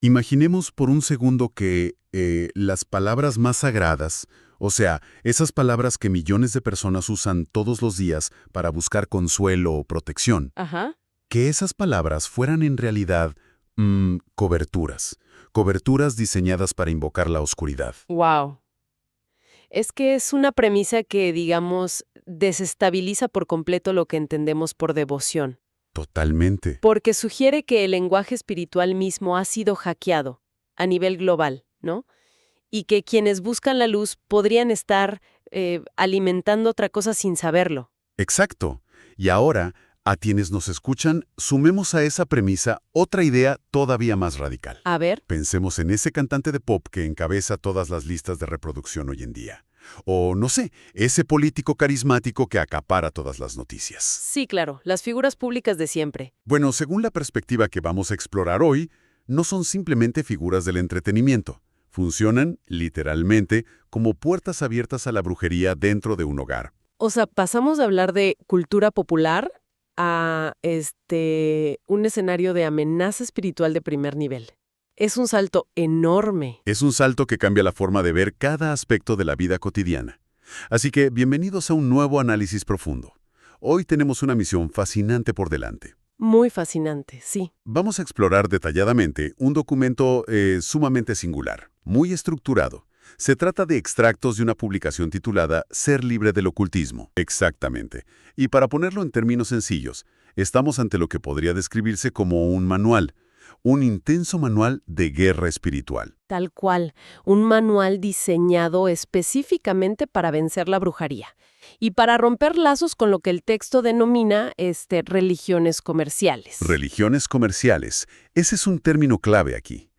Imaginemos por un segundo que las palabras más sagradas, o sea, esas palabras que millones de personas usan todos los días para buscar consuelo o protección, Ajá. que esas palabras fueran en realidad coberturas, coberturas diseñadas para invocar la oscuridad. Wow. Es que es una premisa que, digamos, desestabiliza por completo lo que entendemos por devoción, Totalmente. porque sugiere que el lenguaje espiritual mismo ha sido hackeado a nivel global, ¿no? Y que quienes buscan la luz podrían estar alimentando otra cosa sin saberlo. Exacto. Y ahora, a quienes nos escuchan, sumemos a esa premisa otra idea todavía más radical. A ver. Pensemos en ese cantante de pop que encabeza todas las listas de reproducción hoy en día. O, no sé, ese político carismático que acapara todas las noticias. Sí, claro, las figuras públicas de siempre. Bueno, según la perspectiva que vamos a explorar hoy, no son simplemente figuras del entretenimiento. Funcionan, literalmente, como puertas abiertas a la brujería dentro de un hogar. O sea, pasamos de hablar de cultura popular a un escenario de amenaza espiritual de primer nivel. Es un salto enorme. Es un salto que cambia la forma de ver cada aspecto de la vida cotidiana. Así que, bienvenidos a un nuevo análisis profundo. Hoy tenemos una misión fascinante por delante. Muy fascinante, sí. Vamos a explorar detalladamente un documento sumamente singular, muy estructurado. Se trata de extractos de una publicación titulada Ser libre del ocultismo. Exactamente. Y para ponerlo en términos sencillos, estamos ante lo que podría describirse como un manual, un intenso manual de guerra espiritual. Tal cual, un manual diseñado específicamente para vencer la brujería y para romper lazos con lo que el texto denomina religiones comerciales. Religiones comerciales. Ese es un término clave aquí.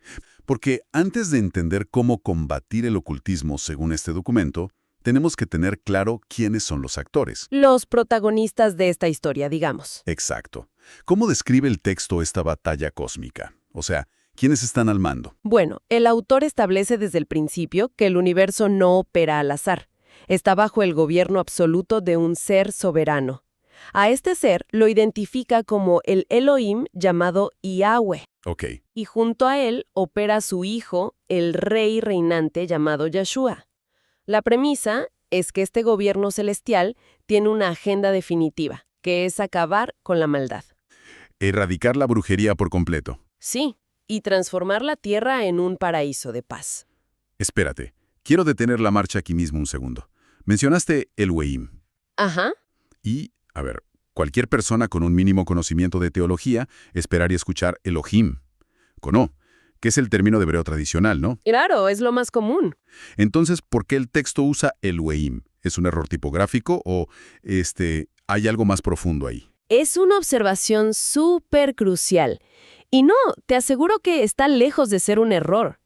Porque antes de entender cómo combatir el ocultismo según este documento, tenemos que tener claro quiénes son los actores. Los protagonistas de esta historia, digamos. Exacto. ¿Cómo describe el texto esta batalla cósmica? O sea, ¿quiénes están al mando? Bueno, el autor establece desde el principio que el universo no opera al azar. Está bajo el gobierno absoluto de un ser soberano. A este ser lo identifica como el Elohim llamado Yahweh. Ok. Y junto a él opera su hijo, el rey reinante llamado Yahshua. La premisa es que este gobierno celestial tiene una agenda definitiva, que es acabar con la maldad. Erradicar la brujería por completo. Sí, y transformar la tierra en un paraíso de paz. Espérate, quiero detener la marcha aquí mismo un segundo. Mencionaste Elohim. Ajá. Y, a ver, cualquier persona con un mínimo conocimiento de teología esperaría escuchar Elohim. Cono, que es el término de hebreo tradicional, ¿no? Claro, es lo más común. Entonces, ¿por qué el texto usa Elohim? ¿Es un error tipográfico o, hay algo más profundo ahí? Es una observación súper crucial. Y no, te aseguro que está lejos de ser un error.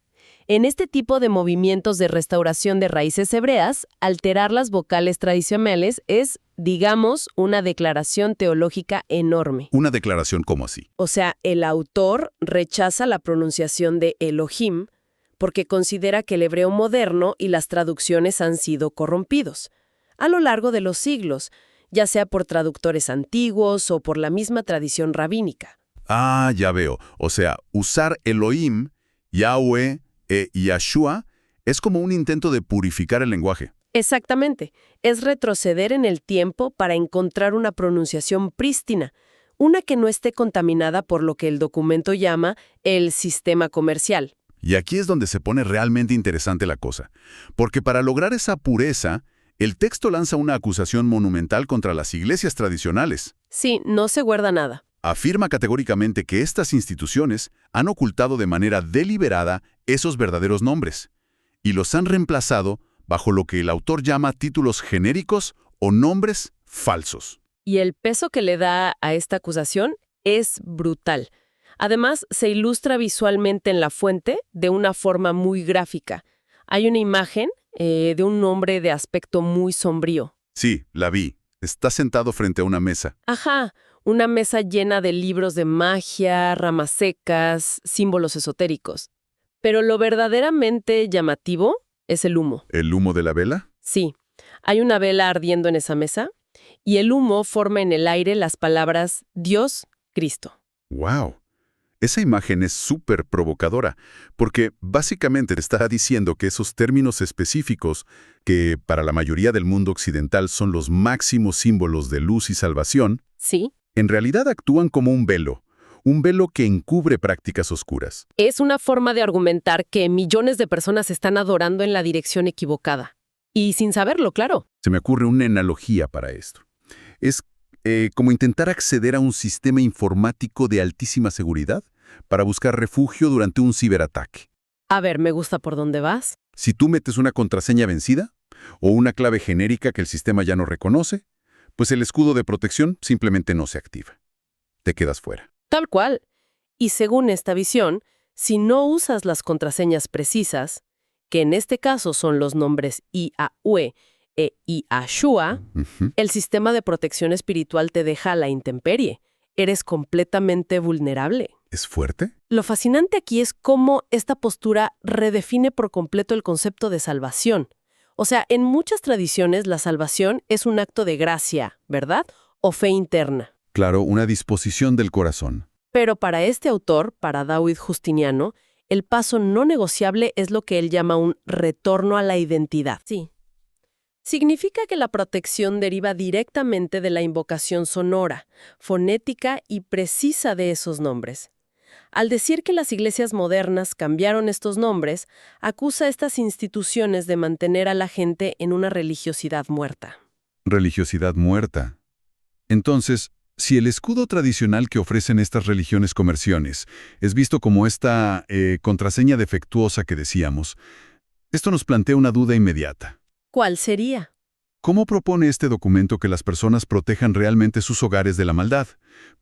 En este tipo de movimientos de restauración de raíces hebreas, alterar las vocales tradicionales es, digamos, una declaración teológica enorme. Una declaración como así. O sea, el autor rechaza la pronunciación de Elohim porque considera que el hebreo moderno y las traducciones han sido corrompidos a lo largo de los siglos, ya sea por traductores antiguos o por la misma tradición rabínica. Ah, ya veo. O sea, usar Elohim, Yahweh e Yahshua es como un intento de purificar el lenguaje. Exactamente. Es retroceder en el tiempo para encontrar una pronunciación prístina, una que no esté contaminada por lo que el documento llama el sistema comercial. Y aquí es donde se pone realmente interesante la cosa. Porque para lograr esa pureza, el texto lanza una acusación monumental contra las iglesias tradicionales. Sí, no se guarda nada. Afirma categóricamente que estas instituciones han ocultado de manera deliberada esos verdaderos nombres y los han reemplazado bajo lo que el autor llama títulos genéricos o nombres falsos. Y el peso que le da a esta acusación es brutal. Además, se ilustra visualmente en la fuente de una forma muy gráfica. Hay una imagen de un hombre de aspecto muy sombrío. Sí, la vi. Está sentado frente a una mesa. Ajá, una mesa llena de libros de magia, ramas secas, símbolos esotéricos. Pero lo verdaderamente llamativo es el humo. ¿El humo de la vela? Sí, hay una vela ardiendo en esa mesa y el humo forma en el aire las palabras Dios, Cristo. ¡Wow! Esa imagen es súper provocadora, porque básicamente está diciendo que esos términos específicos, que para la mayoría del mundo occidental son los máximos símbolos de luz y salvación, Sí. en realidad actúan como un velo que encubre prácticas oscuras. Es una forma de argumentar que millones de personas están adorando en la dirección equivocada. Y sin saberlo, claro. Se me ocurre una analogía para esto. Es como intentar acceder a un sistema informático de altísima seguridad para buscar refugio durante un ciberataque. A ver, me gusta por dónde vas. Si tú metes una contraseña vencida o una clave genérica que el sistema ya no reconoce, pues el escudo de protección simplemente no se activa. Te quedas fuera. Tal cual. Y según esta visión, si no usas las contraseñas precisas, que en este caso son los nombres IAUE e IASHUA, Ujú. el sistema de protección espiritual te deja a la intemperie. Eres completamente vulnerable. ¿Es fuerte? Lo fascinante aquí es cómo esta postura redefine por completo el concepto de salvación. O sea, en muchas tradiciones la salvación es un acto de gracia, ¿verdad? O fe interna. Claro, una disposición del corazón. Pero para este autor, para David Justiniano, el paso no negociable es lo que él llama un retorno a la identidad. Sí. Significa que la protección deriva directamente de la invocación sonora, fonética y precisa de esos nombres. Al decir que las iglesias modernas cambiaron estos nombres, acusa a estas instituciones de mantener a la gente en una religiosidad muerta. Religiosidad muerta. Entonces, si el escudo tradicional que ofrecen estas religiones comerciones es visto como esta contraseña defectuosa que decíamos, esto nos plantea una duda inmediata. ¿Cuál sería? ¿Cómo propone este documento que las personas protejan realmente sus hogares de la maldad?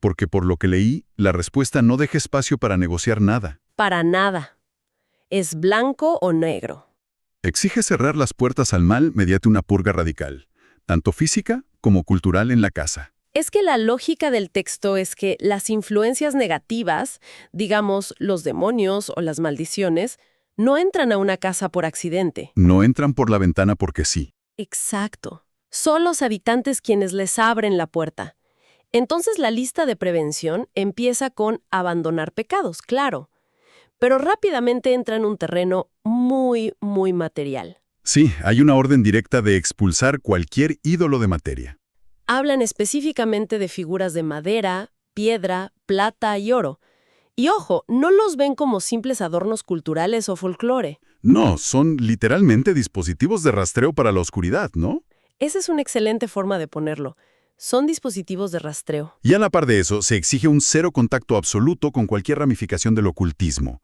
Porque por lo que leí, la respuesta no deja espacio para negociar nada. Para nada. ¿Es blanco o negro? Exige cerrar las puertas al mal mediante una purga radical, tanto física como cultural en la casa. Es que la lógica del texto es que las influencias negativas, digamos los demonios o las maldiciones, no entran a una casa por accidente. No entran por la ventana porque sí. Exacto. Son los habitantes quienes les abren la puerta. Entonces la lista de prevención empieza con abandonar pecados, claro, pero rápidamente entra en un terreno muy, muy material. Sí, hay una orden directa de expulsar cualquier ídolo de materia. Hablan específicamente de figuras de madera, piedra, plata y oro. Y ojo, no los ven como simples adornos culturales o folclore. No, son literalmente dispositivos de rastreo para la oscuridad, ¿no? Esa es una excelente forma de ponerlo. Son dispositivos de rastreo. Y a la par de eso, se exige un cero contacto absoluto con cualquier ramificación del ocultismo.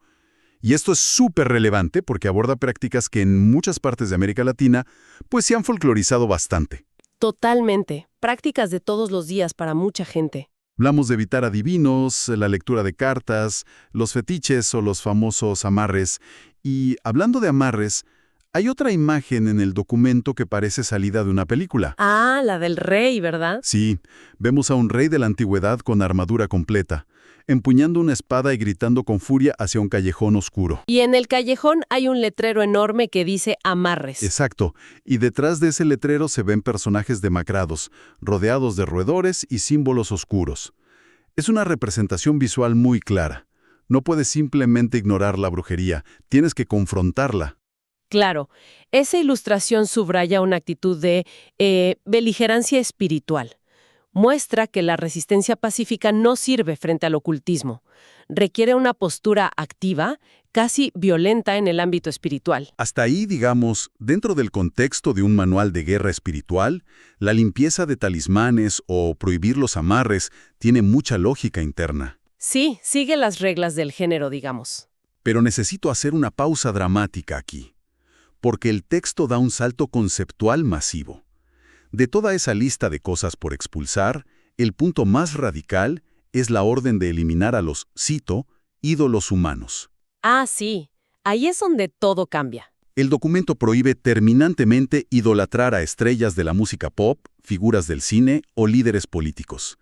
Y esto es súper relevante porque aborda prácticas que en muchas partes de América Latina pues se han folclorizado bastante. Totalmente. Prácticas de todos los días para mucha gente. Hablamos de evitar adivinos, la lectura de cartas, los fetiches o los famosos amarres. Y hablando de amarres, hay otra imagen en el documento que parece salida de una película. Ah, la del rey, ¿verdad? Sí, vemos a un rey de la antigüedad con armadura completa, empuñando una espada y gritando con furia hacia un callejón oscuro. Y en el callejón hay un letrero enorme que dice amarres. Exacto, y detrás de ese letrero se ven personajes demacrados, rodeados de roedores y símbolos oscuros. Es una representación visual muy clara. No puedes simplemente ignorar la brujería, tienes que confrontarla. Claro, esa ilustración subraya una actitud de beligerancia espiritual. Muestra que la resistencia pacífica no sirve frente al ocultismo. Requiere una postura activa, casi violenta en el ámbito espiritual. Hasta ahí, digamos, dentro del contexto de un manual de guerra espiritual, la limpieza de talismanes o prohibir los amarres tiene mucha lógica interna. Sí, sigue las reglas del género, digamos. Pero necesito hacer una pausa dramática aquí, porque el texto da un salto conceptual masivo. De toda esa lista de cosas por expulsar, el punto más radical es la orden de eliminar a los, cito, ídolos humanos. Ah, sí. Ahí es donde todo cambia. El documento prohíbe terminantemente idolatrar a estrellas de la música pop, figuras del cine o líderes políticos.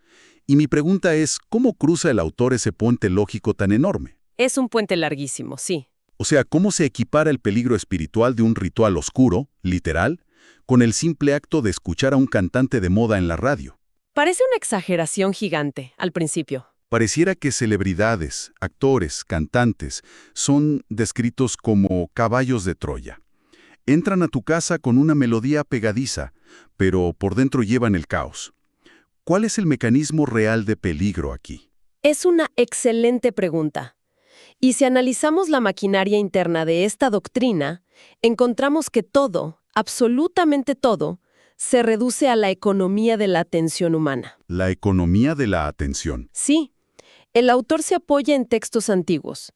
Y mi pregunta es, ¿cómo cruza el autor ese puente lógico tan enorme? Es un puente larguísimo, sí. O sea, ¿cómo se equipara el peligro espiritual de un ritual oscuro, literal, con el simple acto de escuchar a un cantante de moda en la radio? Parece una exageración gigante al principio. Pareciera que celebridades, actores, cantantes, son descritos como caballos de Troya. Entran a tu casa con una melodía pegadiza, pero por dentro llevan el caos. ¿Cuál es el mecanismo real de peligro aquí? Es una excelente pregunta. Y si analizamos la maquinaria interna de esta doctrina, encontramos que todo, absolutamente todo, se reduce a la economía de la atención humana. La economía de la atención. Sí, el autor se apoya en textos antiguos.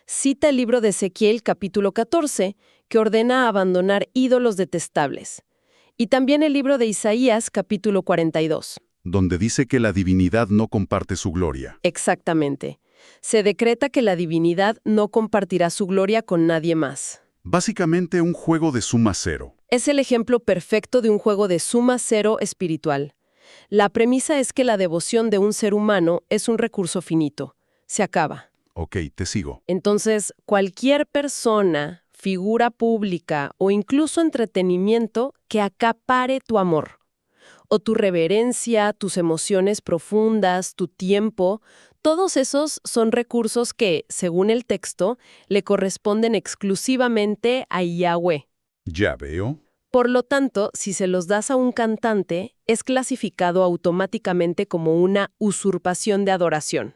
Cita el libro de Ezequiel, capítulo 14, que ordena abandonar ídolos detestables. Y también el libro de Isaías, capítulo 42. Donde dice que la divinidad no comparte su gloria. Exactamente. Se decreta que la divinidad no compartirá su gloria con nadie más. Básicamente un juego de suma cero. Es el ejemplo perfecto de un juego de suma cero espiritual. La premisa es que la devoción de un ser humano es un recurso finito. Se acaba. Ok, te sigo. Entonces, cualquier persona, figura pública o incluso entretenimiento que acapare tu amor, o tu reverencia, tus emociones profundas, tu tiempo, todos esos son recursos que, según el texto, le corresponden exclusivamente a Yahweh. Ya veo. Por lo tanto, si se los das a un cantante, es clasificado automáticamente como una usurpación de adoración.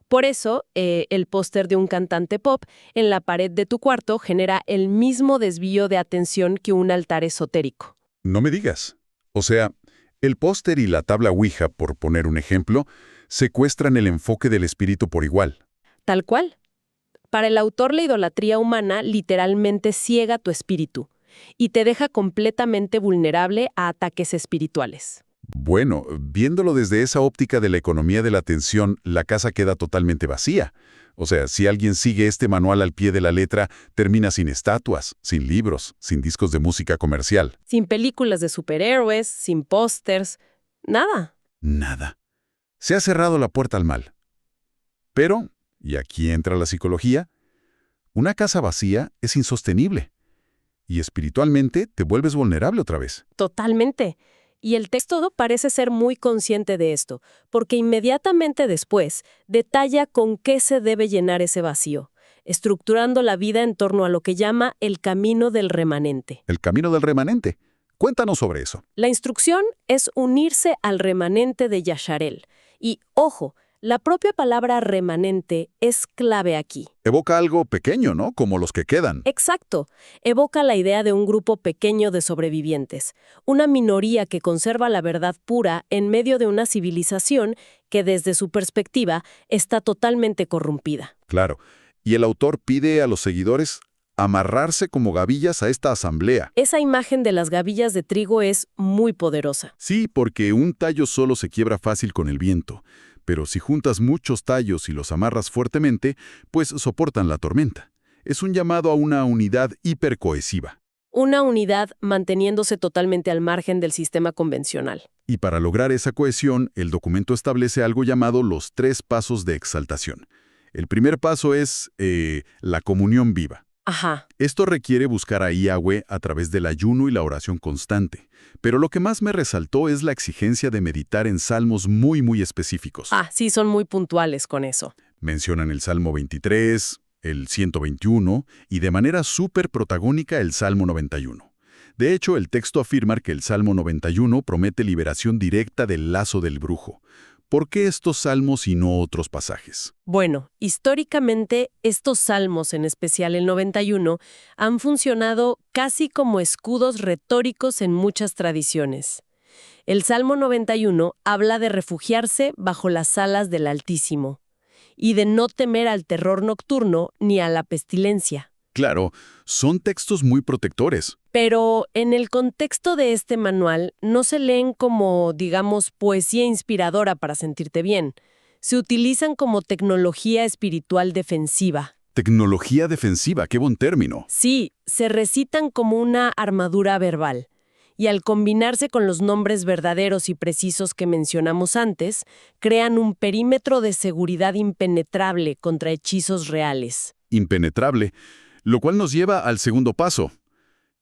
Por eso, el póster de un cantante pop en la pared de tu cuarto genera el mismo desvío de atención que un altar esotérico. No me digas. O sea, el póster y la tabla Ouija, por poner un ejemplo, secuestran el enfoque del espíritu por igual. Tal cual. Para el autor, la idolatría humana literalmente ciega tu espíritu y te deja completamente vulnerable a ataques espirituales. Bueno, viéndolo desde esa óptica de la economía de la atención, la casa queda totalmente vacía. O sea, si alguien sigue este manual al pie de la letra, termina sin estatuas, sin libros, sin discos de música comercial. Sin películas de superhéroes, sin pósters, nada. Nada. Se ha cerrado la puerta al mal. Pero, y aquí entra la psicología, una casa vacía es insostenible. Y espiritualmente te vuelves vulnerable otra vez. Totalmente. Y el texto parece ser muy consciente de esto, porque inmediatamente después detalla con qué se debe llenar ese vacío, estructurando la vida en torno a lo que llama el camino del remanente. El camino del remanente. Cuéntanos sobre eso. La instrucción es unirse al remanente de Yasharel. Y, ojo, la propia palabra remanente es clave aquí. Evoca algo pequeño, ¿no? Como los que quedan. Exacto. Evoca la idea de un grupo pequeño de sobrevivientes, una minoría que conserva la verdad pura en medio de una civilización que, desde su perspectiva, está totalmente corrompida. Claro. Y el autor pide a los seguidores amarrarse como gavillas a esta asamblea. Esa imagen de las gavillas de trigo es muy poderosa. Sí, porque un tallo solo se quiebra fácil con el viento. Pero si juntas muchos tallos y los amarras fuertemente, pues soportan la tormenta. Es un llamado a una unidad hipercohesiva. Una unidad manteniéndose totalmente al margen del sistema convencional. Y para lograr esa cohesión, el documento establece algo llamado los 3 pasos de exaltación. El primer paso es la comunión viva. Ajá. Esto requiere buscar a Yahweh a través del ayuno y la oración constante. Pero lo que más me resaltó es la exigencia de meditar en salmos muy específicos. Sí, son muy puntuales con eso. Mencionan el Salmo 23, el 121 y de manera súper protagónica el Salmo 91. De hecho, el texto afirma que el Salmo 91 promete liberación directa del lazo del brujo. ¿Por qué estos salmos y no otros pasajes? Bueno, históricamente, estos salmos, en especial el 91, han funcionado casi como escudos retóricos en muchas tradiciones. El Salmo 91 habla de refugiarse bajo las alas del Altísimo y de no temer al terror nocturno ni a la pestilencia. Claro, son textos muy protectores. Pero en el contexto de este manual no se leen como, digamos, poesía inspiradora para sentirte bien. Se utilizan como tecnología espiritual defensiva. Tecnología defensiva, qué buen término. Sí, se recitan como una armadura verbal. Y al combinarse con los nombres verdaderos y precisos que mencionamos antes, crean un perímetro de seguridad impenetrable contra hechizos reales. Impenetrable, lo cual nos lleva al segundo paso.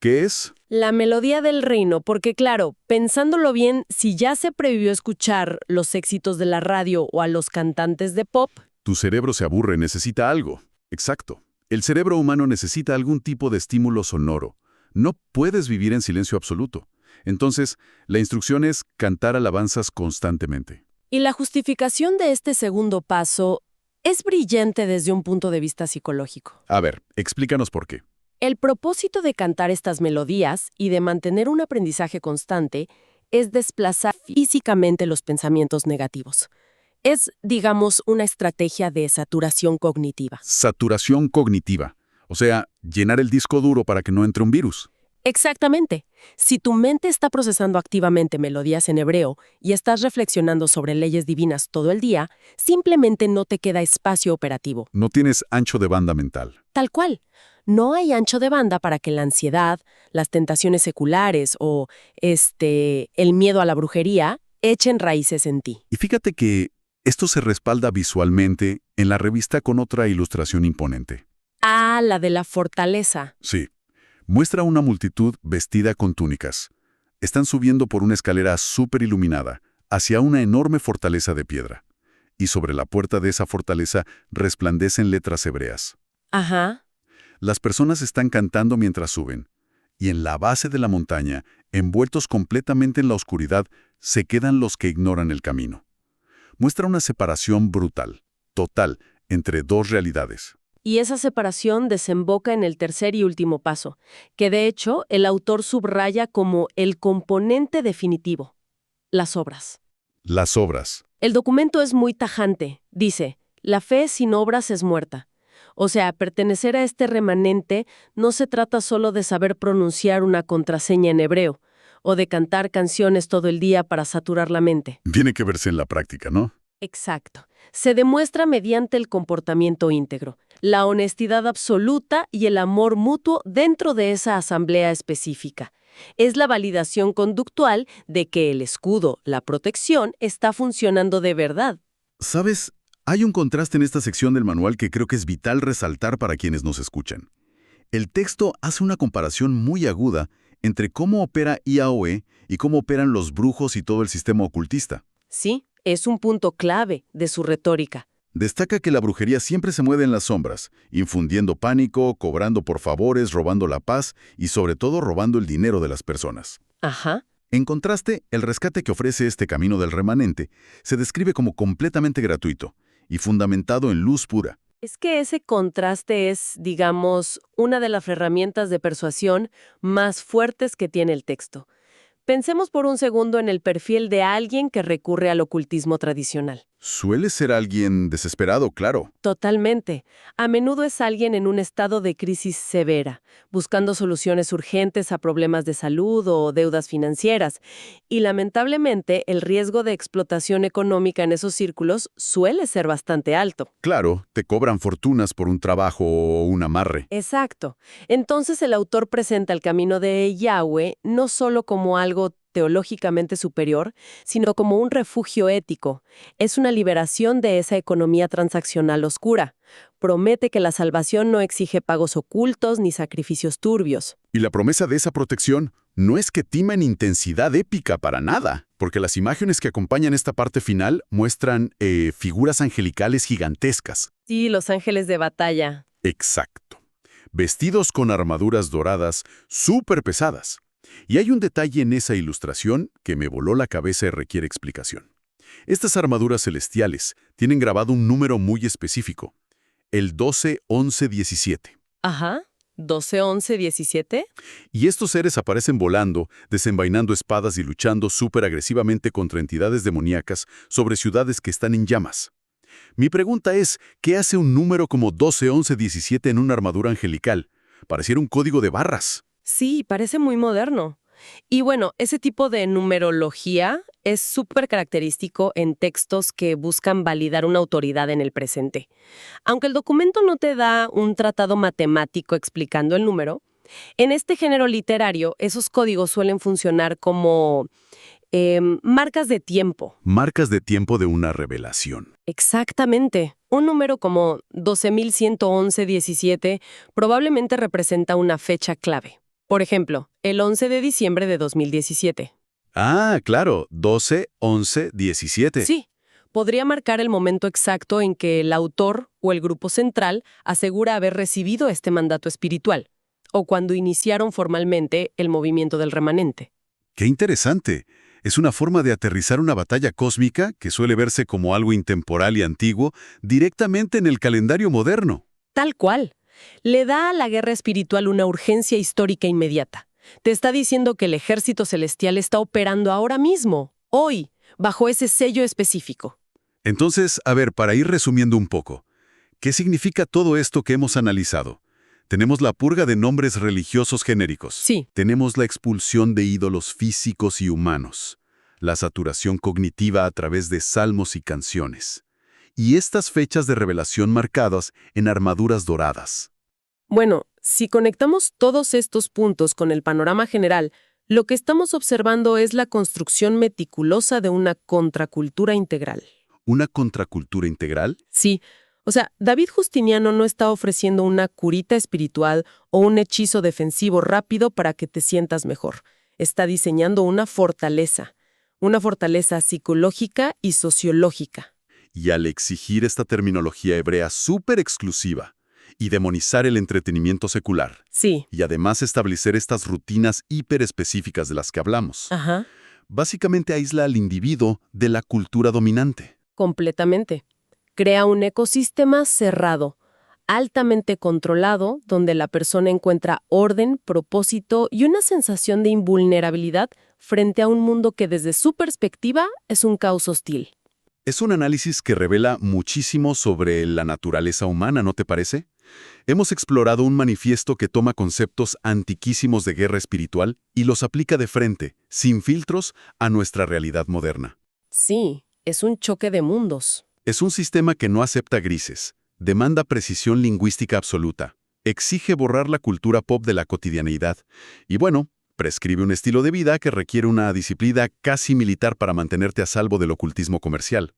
¿Qué es? La melodía del reino, porque claro, pensándolo bien, si ya se previó escuchar los éxitos de la radio o a los cantantes de pop, Tu cerebro se aburre, necesita algo. Exacto. El cerebro humano necesita algún tipo de estímulo sonoro. No puedes vivir en silencio absoluto. Entonces, la instrucción es cantar alabanzas constantemente. y la justificación de este segundo paso es brillante desde un punto de vista psicológico. A ver, explícanos por qué. El propósito de cantar estas melodías y de mantener un aprendizaje constante es desplazar físicamente los pensamientos negativos. Es, digamos, una estrategia de saturación cognitiva. Saturación cognitiva. O sea, llenar el disco duro para que no entre un virus. Exactamente. Si tu mente está procesando activamente melodías en hebreo y estás reflexionando sobre leyes divinas todo el día, simplemente no te queda espacio operativo. No tienes ancho de banda mental. Tal cual. No hay ancho de banda para que la ansiedad, las tentaciones seculares o, el miedo a la brujería echen raíces en ti. Y fíjate que esto se respalda visualmente en la revista con otra ilustración imponente. Ah, la de la fortaleza. Sí. Muestra una multitud vestida con túnicas. Están subiendo por una escalera súper iluminada hacia una enorme fortaleza de piedra. Y sobre la puerta de esa fortaleza resplandecen letras hebreas. Ajá. Las personas están cantando mientras suben. Y en la base de la montaña, envueltos completamente en la oscuridad, se quedan los que ignoran el camino. Muestra una separación brutal, total, entre dos realidades. Y esa separación desemboca en el tercer y último paso, que de hecho el autor subraya como el componente definitivo, las obras. Las obras. El documento es muy tajante. Dice, la fe sin obras es muerta. O sea, pertenecer a este remanente no se trata solo de saber pronunciar una contraseña en hebreo, o de cantar canciones todo el día para saturar la mente. Tiene que verse en la práctica, ¿no? Exacto. Se demuestra mediante el comportamiento íntegro, la honestidad absoluta y el amor mutuo dentro de esa asamblea específica. Es la validación conductual de que el escudo, la protección, está funcionando de verdad. ¿Sabes? Hay un contraste en esta sección del manual que creo que es vital resaltar para quienes nos escuchan. El texto hace una comparación muy aguda entre cómo opera IAOE y cómo operan los brujos y todo el sistema ocultista. Sí, es un punto clave de su retórica. Destaca que la brujería siempre se mueve en las sombras, infundiendo pánico, cobrando por favores, robando la paz y sobre todo robando el dinero de las personas. Ajá. En contraste, el rescate que ofrece este camino del remanente se describe como completamente gratuito y fundamentado en luz pura. Es que ese contraste es, digamos, una de las herramientas de persuasión más fuertes que tiene el texto. Pensemos por un segundo en el perfil de alguien que recurre al ocultismo tradicional. Suele ser alguien desesperado, claro. Totalmente. A menudo es alguien en un estado de crisis severa, buscando soluciones urgentes a problemas de salud o deudas financieras. Y lamentablemente, el riesgo de explotación económica en esos círculos suele ser bastante alto. Claro, te cobran fortunas por un trabajo o un amarre. Exacto. Entonces el autor presenta el camino de Yahweh no solo como algo teológicamente superior, sino como un refugio ético. Es una liberación de esa economía transaccional oscura. Promete que la salvación no exige pagos ocultos ni sacrificios turbios. Y la promesa de esa protección no es que tima en intensidad épica para nada, porque las imágenes que acompañan esta parte final muestran figuras angelicales gigantescas. Sí, los ángeles de batalla. Exacto. Vestidos con armaduras doradas súper pesadas. Y hay un detalle en esa ilustración que me voló la cabeza y requiere explicación. Estas armaduras celestiales tienen grabado un número muy específico, el 12, 11, 17. Ajá. 12, 11, 17. Y estos seres aparecen volando, desenvainando espadas y luchando súper agresivamente contra entidades demoníacas sobre ciudades que están en llamas. Mi pregunta es, ¿qué hace un número como 12, 11, 17 en una armadura angelical? Pareciera un código de barras. Sí, parece muy moderno. Y bueno, ese tipo de numerología es súper característico en textos que buscan validar una autoridad en el presente. Aunque el documento no te da un tratado matemático explicando el número, en este género literario esos códigos suelen funcionar como marcas de tiempo. Marcas de tiempo de una revelación. Exactamente. Un número como 12.111-17 probablemente representa una fecha clave. Por ejemplo, el 11 de diciembre de 2017. Ah, claro, 12, 11, 17. Sí, podría marcar el momento exacto en que el autor o el grupo central asegura haber recibido este mandato espiritual, o cuando iniciaron formalmente el movimiento del remanente. ¡Qué interesante! Es una forma de aterrizar una batalla cósmica, que suele verse como algo intemporal y antiguo, directamente en el calendario moderno. Tal cual. Le da a la guerra espiritual una urgencia histórica inmediata. Te está diciendo que el ejército celestial está operando ahora mismo, hoy, bajo ese sello específico. Entonces, a ver, para ir resumiendo un poco, ¿qué significa todo esto que hemos analizado? Tenemos la purga de nombres religiosos genéricos. Sí. Tenemos la expulsión de ídolos físicos y humanos. La saturación cognitiva a través de salmos y canciones. Y estas fechas de revelación marcadas en armaduras doradas. Bueno, si conectamos todos estos puntos con el panorama general, lo que estamos observando es la construcción meticulosa de una contracultura integral. ¿Una contracultura integral? Sí, o sea, David Justiniano no está ofreciendo una curita espiritual o un hechizo defensivo rápido para que te sientas mejor. Está diseñando una fortaleza psicológica y sociológica. Y al exigir esta terminología hebrea súper exclusiva y demonizar el entretenimiento secular, Sí. y además establecer estas rutinas hiperespecíficas de las que hablamos, Ajá, básicamente aísla al individuo de la cultura dominante. completamente. Crea un ecosistema cerrado, altamente controlado, donde la persona encuentra orden, propósito y una sensación de invulnerabilidad frente a un mundo que desde su perspectiva es un caos hostil. Es un análisis que revela muchísimo sobre la naturaleza humana, ¿no te parece? Hemos explorado un manifiesto que toma conceptos antiquísimos de guerra espiritual y los aplica de frente, sin filtros, a nuestra realidad moderna. Sí, es un choque de mundos. Es un sistema que no acepta grises, demanda precisión lingüística absoluta, exige borrar la cultura pop de la cotidianeidad y, bueno, prescribe un estilo de vida que requiere una disciplina casi militar para mantenerte a salvo del ocultismo comercial.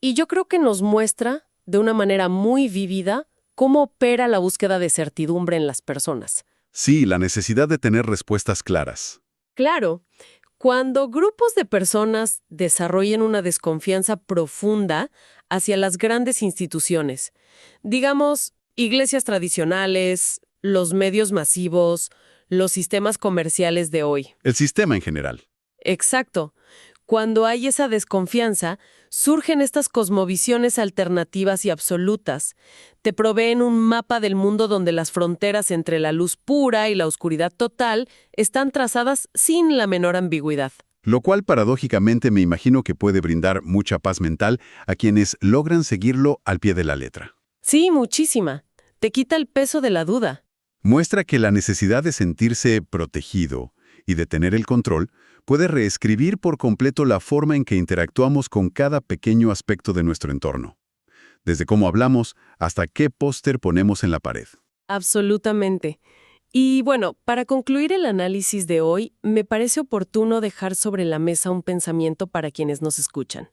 Y yo creo que nos muestra, de una manera muy vívida, cómo opera la búsqueda de certidumbre en las personas. Sí, la necesidad de tener respuestas claras. Claro, cuando grupos de personas desarrollan una desconfianza profunda hacia las grandes instituciones, digamos, iglesias tradicionales, los medios masivos, los sistemas comerciales de hoy. El sistema en general. Exacto. Cuando hay esa desconfianza, surgen estas cosmovisiones alternativas y absolutas. Te proveen un mapa del mundo donde las fronteras entre la luz pura y la oscuridad total están trazadas sin la menor ambigüedad. Lo cual paradójicamente me imagino que puede brindar mucha paz mental a quienes logran seguirlo al pie de la letra. Sí, muchísima. Te quita el peso de la duda. Muestra que la necesidad de sentirse protegido y de tener el control puede reescribir por completo la forma en que interactuamos con cada pequeño aspecto de nuestro entorno. Desde cómo hablamos hasta qué póster ponemos en la pared. Absolutamente. Y bueno, para concluir el análisis de hoy, me parece oportuno dejar sobre la mesa un pensamiento para quienes nos escuchan,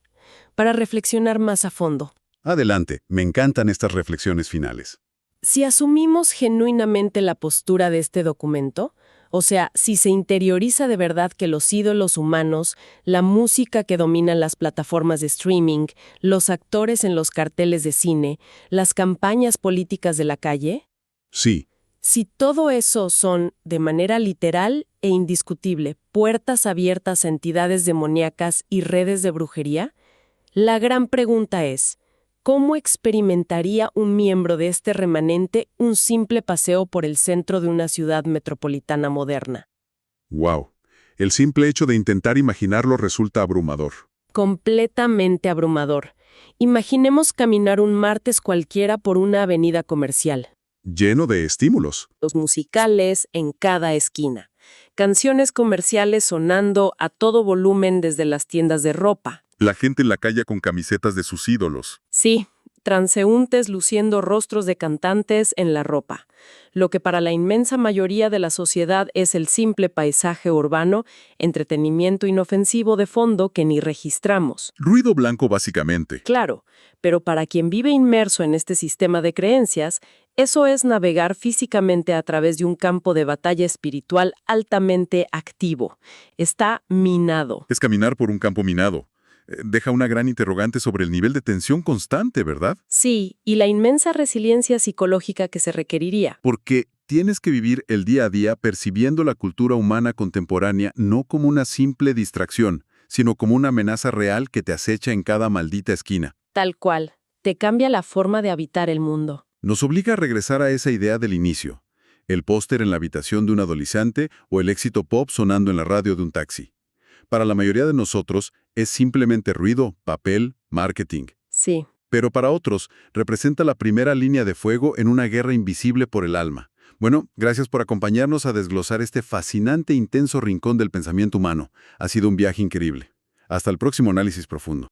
para reflexionar más a fondo. Adelante, me encantan estas reflexiones finales. Si asumimos genuinamente la postura de este documento, o sea, si se interioriza de verdad que los ídolos humanos, la música que dominan las plataformas de streaming, los actores en los carteles de cine, las campañas políticas de la calle, Sí, si todo eso son, de manera literal e indiscutible, puertas abiertas a entidades demoníacas y redes de brujería, la gran pregunta es, ¿cómo experimentaría un miembro de este remanente un simple paseo por el centro de una ciudad metropolitana moderna? wow. El simple hecho de intentar imaginarlo resulta abrumador. Completamente abrumador. Imaginemos caminar un martes cualquiera por una avenida comercial. Lleno de estímulos. Los musicales en cada esquina. Canciones comerciales sonando a todo volumen desde las tiendas de ropa. La gente en la calle con camisetas de sus ídolos. Sí, transeúntes luciendo rostros de cantantes en la ropa. Lo que para la inmensa mayoría de la sociedad es el simple paisaje urbano, entretenimiento inofensivo de fondo que ni registramos. Ruido blanco básicamente. Claro, pero para quien vive inmerso en este sistema de creencias, Eso es navegar físicamente a través de un campo de batalla espiritual altamente activo. Está minado. Es caminar por un campo minado. Deja una gran interrogante sobre el nivel de tensión constante, ¿verdad? Sí, y la inmensa resiliencia psicológica que se requeriría. Porque tienes que vivir el día a día percibiendo la cultura humana contemporánea no como una simple distracción, sino como una amenaza real que te acecha en cada maldita esquina. Tal cual. Te cambia la forma de habitar el mundo. Nos obliga a regresar a esa idea del inicio. El póster en la habitación de un adolescente o el éxito pop sonando en la radio de un taxi. Para la mayoría de nosotros es simplemente ruido, papel, marketing. Sí. Pero para otros representa la primera línea de fuego en una guerra invisible por el alma. Bueno, gracias por acompañarnos a desglosar este fascinante e intenso rincón del pensamiento humano. Ha sido un viaje increíble. Hasta el próximo análisis profundo.